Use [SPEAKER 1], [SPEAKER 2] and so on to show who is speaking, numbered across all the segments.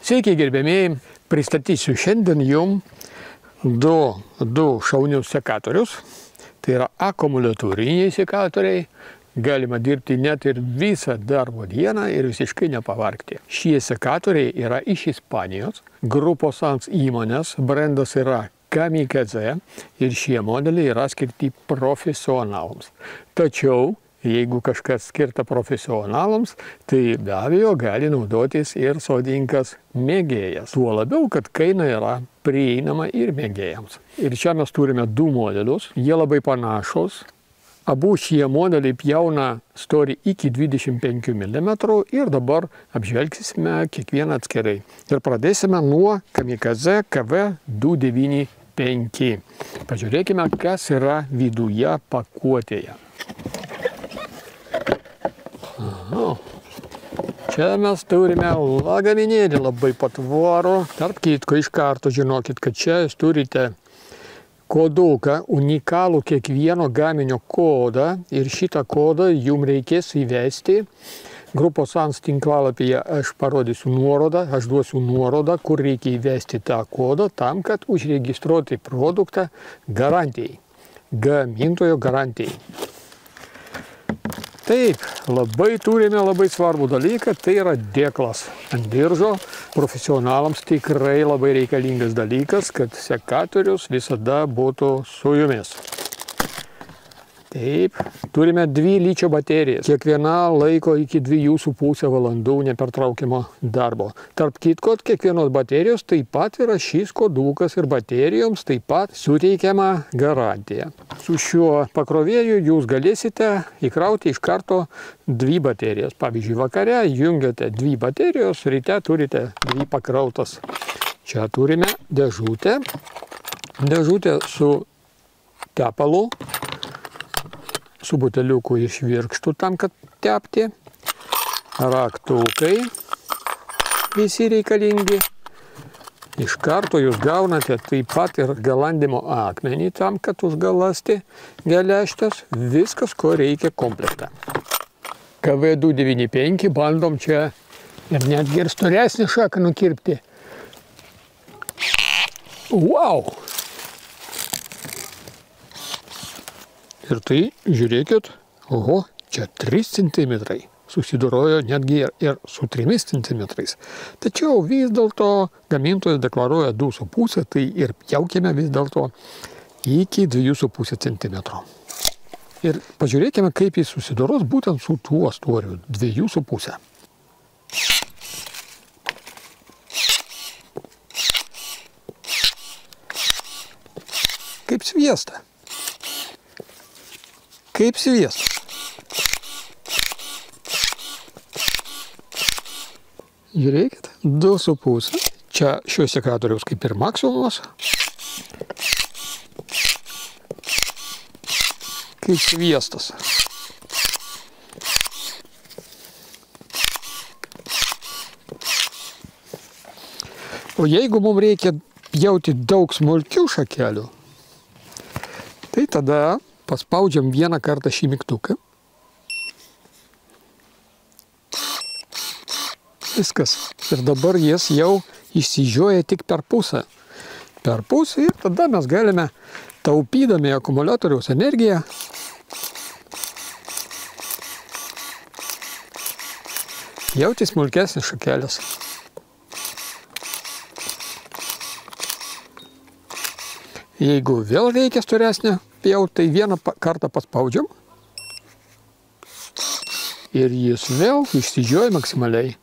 [SPEAKER 1] Sveiki, gerbėmėjai, pristatysiu šiandien jums du šaunius sekatorius. Tai yra akumuliatoriniai sekatoriai. Galima dirbti net ir visą darbo dieną ir visiškai nepavargti. Šie sekatoriai yra iš Ispanijos. Grupo Sans įmonės, brandas yra Kamikaze ir šie modeliai yra skirti profesionalams. Tačiau, jeigu kažkas skirta profesionalams, tai be abejo gali naudotis ir sodininkas mėgėjas. Tuo labiau, kad kaina yra prieinama ir mėgėjams. Ir čia mes turime du modelius, jie labai panašus. Abu šie modeliai pjauna storį iki 25 mm ir dabar apžvelgsime kiekvieną atskirai. Ir pradėsime nuo Kamikaze KV295. Pažiūrėkime, kas yra viduje pakuotėje. Aha. Čia mes turime lagaminėlį labai patvarų. Tarp kitko, iš karto žinokit, kad čia jūs turite koduką, unikalų kiekvieno gaminio kodą ir šitą kodą jums reikės įvesti. Grupo Sans tinklalapyje aš parodysiu nuorodą, aš duosiu nuorodą, kur reikia įvesti tą kodą tam, kad užregistruoti produktą garantijai, gamintojo garantijai. Taip, turime labai svarbų dalyką, tai yra dėklas ant diržo. Profesionalams tikrai labai reikalingas dalykas, kad sekatorius visada būtų su jumis. Taip, turime 2 ličio baterijas. Kiekviena laiko iki 2,5 valandų nepertraukiamo darbo. Tarp kitko, kiekvienos baterijos taip pat yra šis kodukas ir baterijoms taip pat suteikiama garantija. Su šiuo pakrovėju jūs galėsite įkrauti iš karto 2 baterijas. Pavyzdžiui, vakare jungiate 2 baterijos, ryte turite 2 pakrautas. Čia turime dėžutę. Dėžutė su tepalu, su buteliuku iš virkštų tam, kad tepti. Raktukai visi reikalingi. Iš karto jūs gaunate taip pat ir galandimo akmenį tam, kad užgalasti geležtės. Viskas, ko reikia komplektą. KV295 bandom čia ir netgi ir storesnį šaką nukirpti. Wow! Ir tai, žiūrėkit, oho, čia 3 cm. Susidorojo netgi ir su 3 cm. Tačiau vis dėlto gamintojas deklaruoja 2,5, tai ir pjaukime vis dėlto iki 2,5 cm. Ir pažiūrėkime, kaip jis susidoros būtent su tuo storiu 2,5. Kaip sviesta. Kaip sviestas. Žiūrėkit, 2,5. Čia šios sekatoriaus kaip ir maksimumas. Kaip sviestas. O jeigu mums reikia pjauti daug smulkių šakelių, tai tada paspaudžiam vieną kartą šį mygtuką. Viskas. Ir dabar jis jau išsižioja tik per pusę. Per pusę ir tada mes galime, taupydami akumuliatoriaus energiją, pjauti smulkesnis šakeles. Jeigu vėl reikia storesnę pjauti, tai vieną kartą paspaudžiam ir jis vėl išsižioja maksimaliai.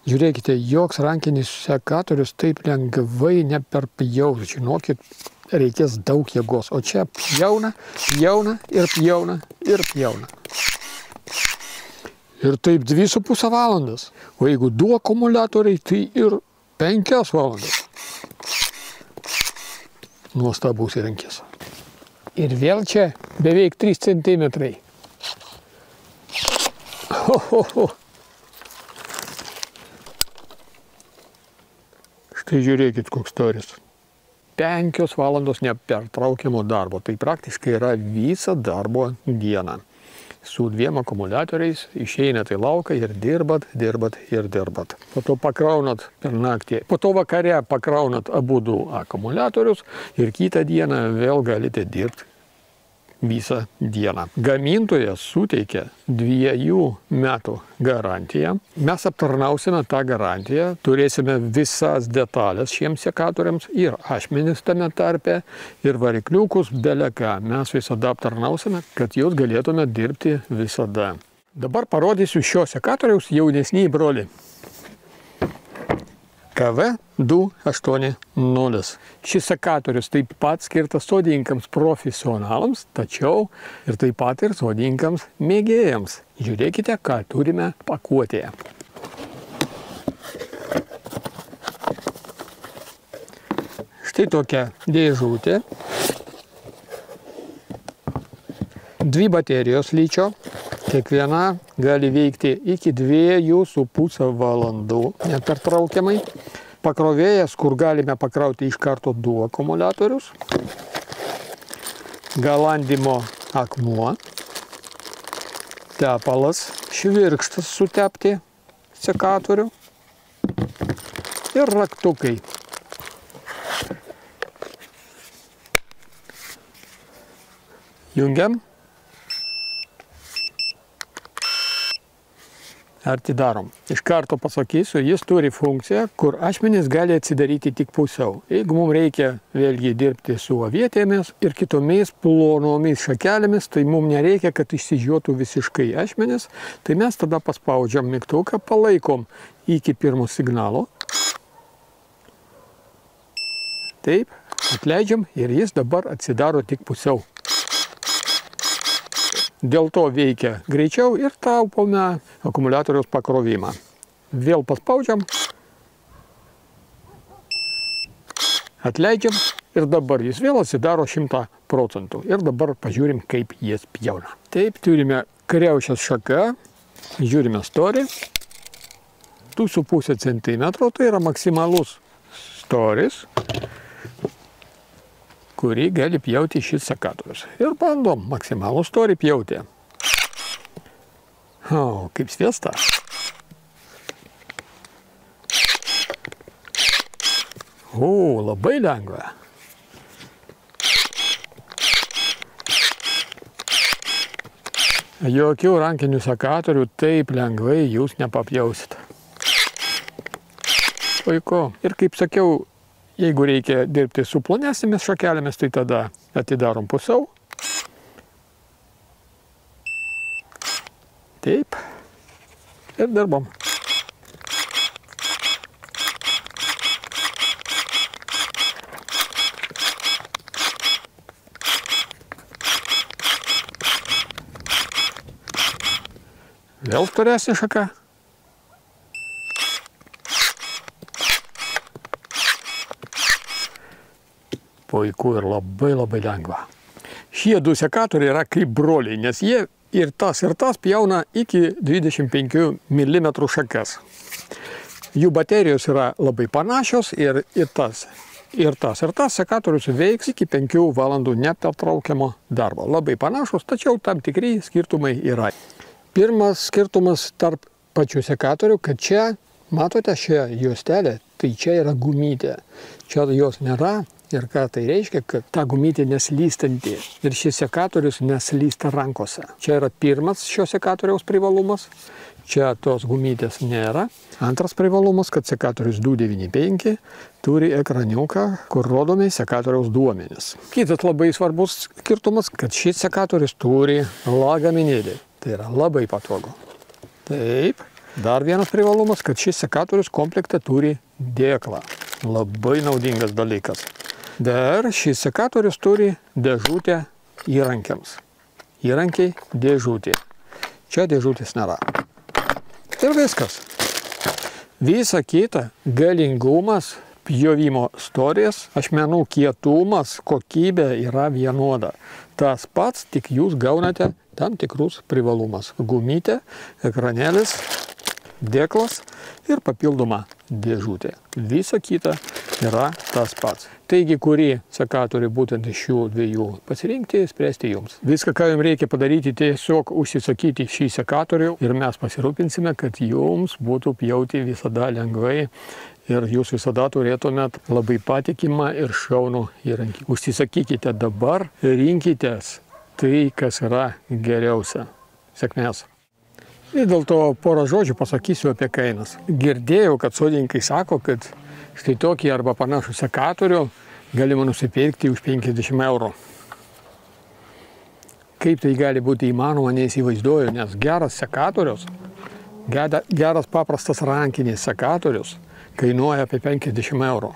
[SPEAKER 1] Žiūrėkite, joks rankinis sekatorius taip lengvai neperpjaus. Žinokit, reikės daug jėgos. O čia pjauna, pjauna ir pjauna ir pjauna. Ir taip 2,5 valandas. O jeigu 2 akumuliatoriai, tai ir 5 valandas. Nuostabus įrankis. Ir vėl čia beveik 3 cm. Štai žiūrėkit, koks storis. 5 valandos nepertraukiamo darbo. Tai praktiškai yra visą darbo dieną. su 2 akumuliatoriais išeinat į lauką ir dirbat. Po to pakraunat per naktį. Po to vakare pakraunat abudu akumuliatorius ir kitą dieną vėl galite dirbti visą dieną. Gamintojas suteikia 2 metų garantiją. Mes aptarnausime tą garantiją, turėsime visas detalės šiems sekatoriams ir ašmenis tame tarpe, ir varikliukus, beleką. Mes visada aptarnausime, kad jūs galėtume dirbti visada. Dabar parodysiu šio sekatoriaus jaunesnį brolį. KV280. Šis sekatorius taip pat skirtas sodininkams profesionalams, tačiau ir taip pat ir sodininkams mėgėjams. Žiūrėkite, ką turime pakuotėje. Štai tokia dėžutė. 2 baterijos ličio. Kiekviena gali veikti iki 2,5 valandų nepertraukiamai. Pakrovėjas, kur galime pakrauti iš karto 2 akumuliatorius. Galandimo akmuo. Tepalas, švirkštas sutepti sekatorių. Ir raktukai. Jungiam. Atidarom. Iš karto pasakysiu, jis turi funkciją, kur ašmenys gali atsidaryti tik pusiau. Jeigu mums reikia vėlgi dirbti su avietėmis ir kitomis plonomis šakelėmis, tai mums nereikia, kad išsižiotų visiškai ašmenys, tai mes tada paspaudžiam mygtuką, palaikom iki pirmo signalo. Taip, atleidžiam ir jis dabar atsidaro tik pusiau. Dėl to veikia greičiau ir taupome akumuliatoriaus pakrovimą. Vėl paspaudžiam, atleidžiam ir dabar jis vėl atsidaro 100%. Ir dabar pažiūrim, kaip jis pjauna. Taip, turime kriaušės šaką, žiūrime storį. 2,5 cm, tai yra maksimalus storis, kurį gali pjauti šis sekatorius. Ir bandom maksimalų storį pjauti. O, kaip sviesta. O, labai lengva. Jokių rankinių sekatorių taip lengvai jūs nepapjausit. Puiku. Ir kaip sakiau, jeigu reikia dirbti su plonesnėmis šakelėmis, tai tada atidarom pusiau. Taip. Ir dirbam. Vėl storesnė šaka. Puiku ir labai lengva. Šie 2 sekatoriai yra kaip broliai, nes jie ir tas pjauna iki 25 mm šakas. Jų baterijos yra labai panašios ir tas sekatorius veiks iki 5 valandų nepertraukiamo darbo. Labai panašus, tačiau tam tikri skirtumai yra. Pirmas skirtumas tarp pačių sekatorių, kad čia, matote šią juostelę, tai čia yra gumytė. Čia jos nėra. Ir ką tai reiškia, kad ta gumytė neslystanti ir šis sekatorius neslysta rankose. Čia yra pirmas šio sekatoriaus privalumas. Čia tos gumytės nėra. Antras privalumas, kad sekatorius 295 turi ekraniuką, kur rodomi sekatoriaus duomenys. Kitas labai svarbus skirtumas, kad šis sekatorius turi lagaminėlį. Tai yra labai patogu. Taip. Dar vienas privalumas, kad šis sekatorius komplekte turi dėklą. Labai naudingas dalykas. Dar šis sekatorius turi dėžutę įrankiams. Įrankiai dėžutė. Čia dėžutės nėra. Ir viskas. Visa kita galingumas, pjovimo storis, ašmenų kietumas, kokybė yra vienoda. Tas pats, tik jūs gaunate tam tikrus privalumas. Gumytė, ekranėlis, dėklas ir papildoma dėžutė. Visa kita yra tas pats. Taigi, kurį sekatorių būtent iš šių dviejų pasirinkti, spręsti jums. Viską, ką jums reikia padaryti, tiesiog užsisakyti šį sekatorių ir mes pasirūpinsime, kad jums būtų pjauti visada lengvai ir jūs visada turėtumėt labai patikimą ir šaunų įrankį. Užsisakykite dabar, rinkitės tai, kas yra geriausia. Sėkmės. Ir dėl to porą žodžių pasakysiu apie kainas. Girdėjau, kad sodininkai sako, kad štai tokį arba panašų sekatorių galima nusipirkti už 50 eurų. Kaip tai gali būti įmanoma, neįsivaizduoju, nes geras sekatorius, geras paprastas rankinis sekatorius kainuoja apie 50 eurų.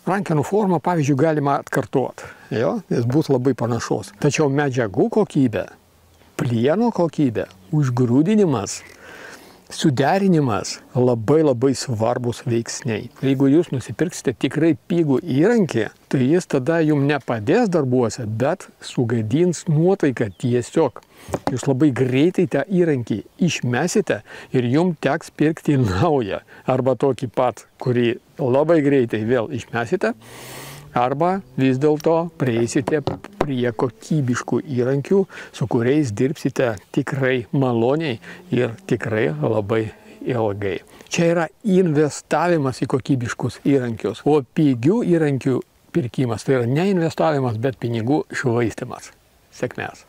[SPEAKER 1] Rankenų formą, pavyzdžiui, galima atkartoti, jis bus labai panašus. Tačiau medžiagų kokybė, plieno kokybė, užgrūdinimas, suderinimas labai svarbus veiksniai. Jeigu jūs nusipirksite tikrai pigų įrankį, tai jis tada jums nepadės darbuose, bet sugadins nuotaiką tiesiog. Jūs labai greitai tą įrankį išmesite ir jums teks pirkti naują. Arba tokį pat, kurį labai greitai vėl išmesite, arba vis dėlto prieisite prie kokybiškų įrankių, su kuriais dirbsite tikrai maloniai ir tikrai labai ilgai. Čia yra investavimas į kokybiškus įrankius, o pigių įrankių pirkimas tai yra ne investavimas, bet pinigų švaistymas. Sėkmės.